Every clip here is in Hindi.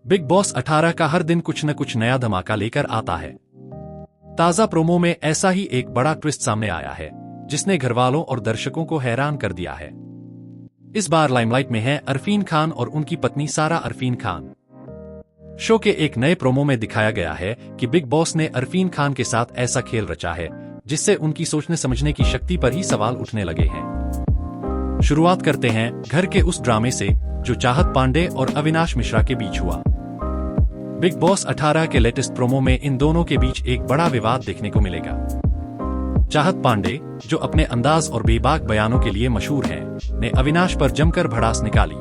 बिग बॉस 18 का हर दिन कुछ न कुछ नया धमाका लेकर आता है। ताजा प्रोमो में ऐसा ही एक बड़ा ट्विस्ट सामने आया है, जिसने घरवालों और दर्शकों को हैरान कर दिया है। इस बार लाइमलाइट में है अरफीन खान और उनकी पत्नी सारा अरफीन खान। शो के एक नए प्रोमो में दिखाया गया है कि बिग बॉस ने अरफीन खान के साथ ऐसा खेल रचा है, जिससे उनकी सोचने समझने की शक्ति पर ही सवाल उठने लगे हैं। शुरुआत करते हैं घर के उस ड्रामे से जो चाहत पांडे और अविनाश मिश्रा के बीच हुआ। बिग बॉस 18 के लेटेस्ट प्रोमो में इन दोनों के बीच एक बड़ा विवाद देखने को मिलेगा। चाहत पांडे, जो अपने अंदाज और बेबाक बयानों के लिए मशहूर हैं, ने अविनाश पर जमकर भड़ास निकाली।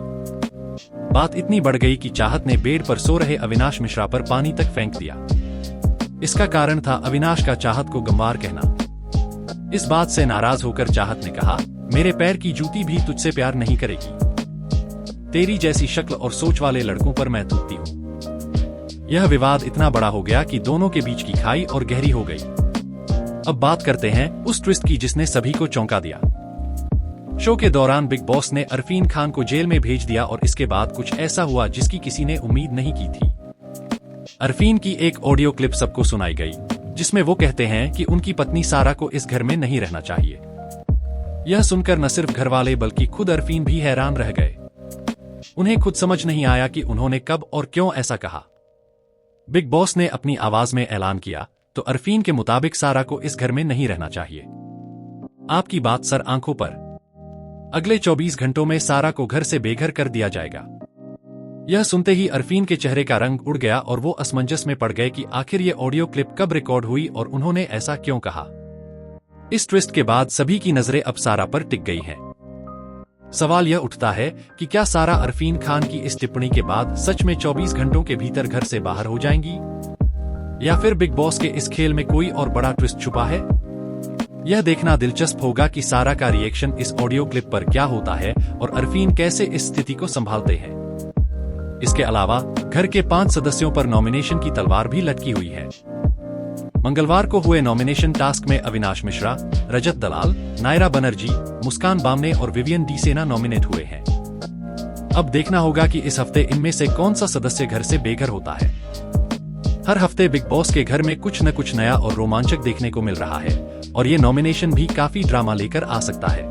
बात इतनी बढ़ गई कि चाहत ने बेड पर सो रहे अविनाश मिश्रा पर पानी तक फेंक दिया। इसका कारण था अविनाश का चाहत को गंवार कहना। इस बात से नाराज होकर चाहत ने कहा, मेरे पैर की जूती भी तुझसे प्यार नहीं करेगी। तेरी जैसी शक्ल और सोच वाले लड़कों पर मैं थूकती हूँ। यह विवाद इतना बड़ा हो गया कि दोनों के बीच की खाई और गहरी हो गई। अब बात करते हैं उस ट्विस्ट की जिसने सभी को चौंका दिया। शो के दौरान बिग बॉस ने अरफीन खान को जेल में भेज दिया और इसके बाद कुछ ऐसा हुआ जिसकी किसी ने उम्मीद नहीं की थी। अरफीन की एक ऑडियो क्लिप सबको सुनाई गई, जिसमें वो कहते हैं कि उनकी पत्नी सारा को इस घर में नहीं रहना चाहिए। यह सुनकर न सिर्फ घरवाले बल्कि खुद अरफीन भी हैरान रह गए। उन्हें खुद समझ नहीं आया कि उन्होंने कब और क्यों ऐसा कहा। बिग बॉस ने अपनी आवाज में ऐलान किया, तो अरफीन के मुताबिक सारा को इस घर में नहीं रहना चाहिए। आपकी बात सर, आंखों पर। अगले 24 घंटों में सारा को घर से बेघर कर दिया जाएगा। यह सुनते ही अरफीन के चेहरे का रंग उड़ गया और वो असमंजस में पड़ गए कि आखिर ये ऑडियो क्लिप कब रिकॉर्ड हुई और उन्होंने ऐसा क्यों कहा। इस ट्विस्ट के बाद सभी की नजरें अब सारा पर टिक गई हैं। सवाल यह उठता है कि क्या सारा अरफीन खान की इस टिप्पणी के बाद सच में 24 घंटों के भीतर घर से बाहर हो जाएंगी, या फिर बिग बॉस के इस खेल में कोई और बड़ा ट्विस्ट छुपा है। यह देखना दिलचस्प होगा कि सारा का रिएक्शन इस ऑडियो क्लिप पर क्या होता है और अरफीन कैसे इस स्थिति को संभालते हैं। इसके अलावा घर के 5 सदस्यों पर नॉमिनेशन की तलवार भी लटकी हुई है। मंगलवार को हुए नॉमिनेशन टास्क में अविनाश मिश्रा, रजत दलाल, नायरा बनर्जी, मुस्कान बामने और विवियन डी सेना नॉमिनेट हुए हैं। अब देखना होगा कि इस हफ्ते इनमें से कौन सा सदस्य घर से बेघर होता है। हर हफ्ते बिग बॉस के घर में कुछ न कुछ नया और रोमांचक देखने को मिल रहा है और ये नॉमिनेशन भी काफी ड्रामा लेकर आ सकता है।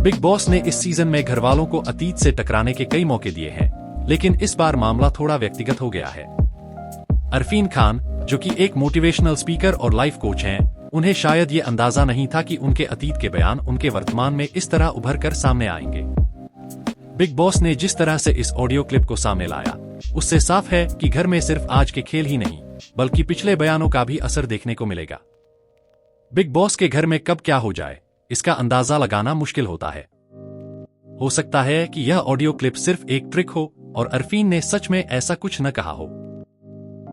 बिग बॉस ने इस सीजन में घरवालों को अतीत से टकराने के कई मौके दिए हैं, लेकिन इस बार मामला थोड़ा व्यक्तिगत हो गया है। अरफीन खान, जो कि एक मोटिवेशनल स्पीकर और लाइफ कोच हैं, उन्हें शायद ये अंदाजा नहीं था कि उनके अतीत के बयान उनके वर्तमान में इस तरह उभर कर सामने आएंगे। बिग बॉस ने जिस तरह से इस ऑडियो क्लिप को सामने लाया, उससे साफ है कि घर में सिर्फ आज के खेल ही नहीं, बल्कि पिछले बयानों का भी असर देखने को मिलेगा। बिग बॉस के घर में कब क्या हो जाए, इसका अंदाजा लगाना मुश्किल होता है। हो सकता है कि यह ऑडियो क्लिप सिर्फ एक ट्रिक हो और अरफीन ने सच में ऐसा कुछ न कहा हो,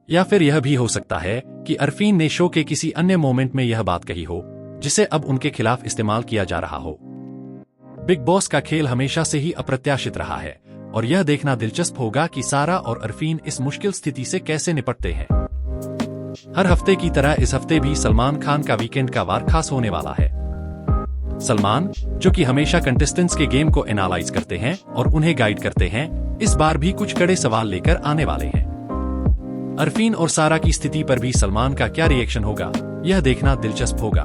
या फिर यह भी हो सकता है कि अरफीन ने शो के किसी अन्य मोमेंट में यह बात कही हो, जिसे अब उनके खिलाफ इस्तेमाल किया जा रहा हो। बिग बॉस का खेल हमेशा से ही अप्रत्याशित रहा है और यह देखना दिलचस्प होगा कि सारा और अरफीन इस मुश्किल स्थिति से कैसे निपटते हैं। हर हफ्ते की तरह इस हफ्ते भी सलमान खान का वीकेंड का वार खास होने वाला है। सलमान, जो कि हमेशा कंटेस्टेंट्स के गेम को एनालाइज करते हैं और उन्हें गाइड करते हैं, इस बार भी कुछ कड़े सवाल लेकर आने वाले हैं। अरफीन और सारा की स्थिति पर भी सलमान का क्या रिएक्शन होगा, यह देखना दिलचस्प होगा।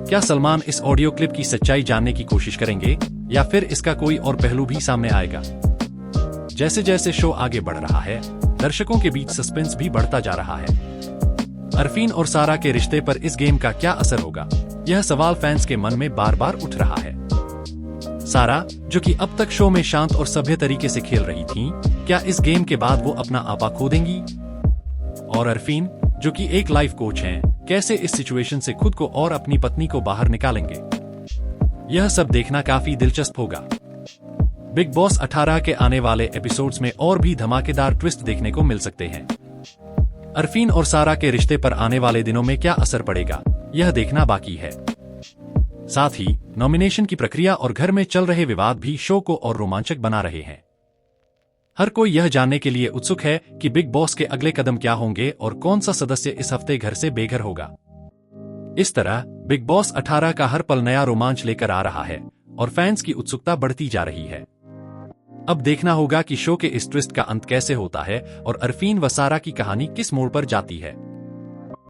क्या सलमान इस ऑडियो क्लिप की सच्चाई जानने की कोशिश करेंगे या फिर इसका कोई और पहलू भी सामने आएगा। जैसे जैसे शो आगे बढ़ रहा है, दर्शकों के बीच सस्पेंस भी बढ़ता जा रहा है। अरफीन और सारा के रिश्ते पर इस गेम का क्या असर होगा, यह सवाल फैंस के मन में बार बार उठ रहा है। सारा, जो कि अब तक शो में शांत और सभ्य तरीके से खेल रही थीं, क्या इस गेम के बाद वो अपना आपा खो देंगी? और अरफीन, जो कि एक लाइफ कोच हैं, कैसे इस सिचुएशन से खुद को और अपनी पत्नी को बाहर निकालेंगे? यह सब देखना काफी दिलचस्प होगा। बिग बॉस 18 के आने वाले एपिसोड्स में और भी धमाकेदार ट्विस्ट देखने को मिल सकते हैं। अरफीन और सारा के रिश्ते पर आने वाले दिनों में क्या असर पड़ेगा, यह देखना बाकी है। साथ ही नॉमिनेशन की प्रक्रिया और घर में चल रहे विवाद भी शो को और रोमांचक बना रहे हैं। हर कोई यह जानने के लिए उत्सुक है कि बिग बॉस के अगले कदम क्या होंगे और कौन सा सदस्य इस हफ्ते घर से बेघर होगा। इस तरह बिग बॉस 18 का हर पल नया रोमांच लेकर आ रहा है और फैंस की उत्सुकता बढ़ती जा रही है। अब देखना होगा कि शो के इस ट्विस्ट का अंत कैसे होता है और अरफीन व सारा की कहानी किस मोड़ पर जाती है।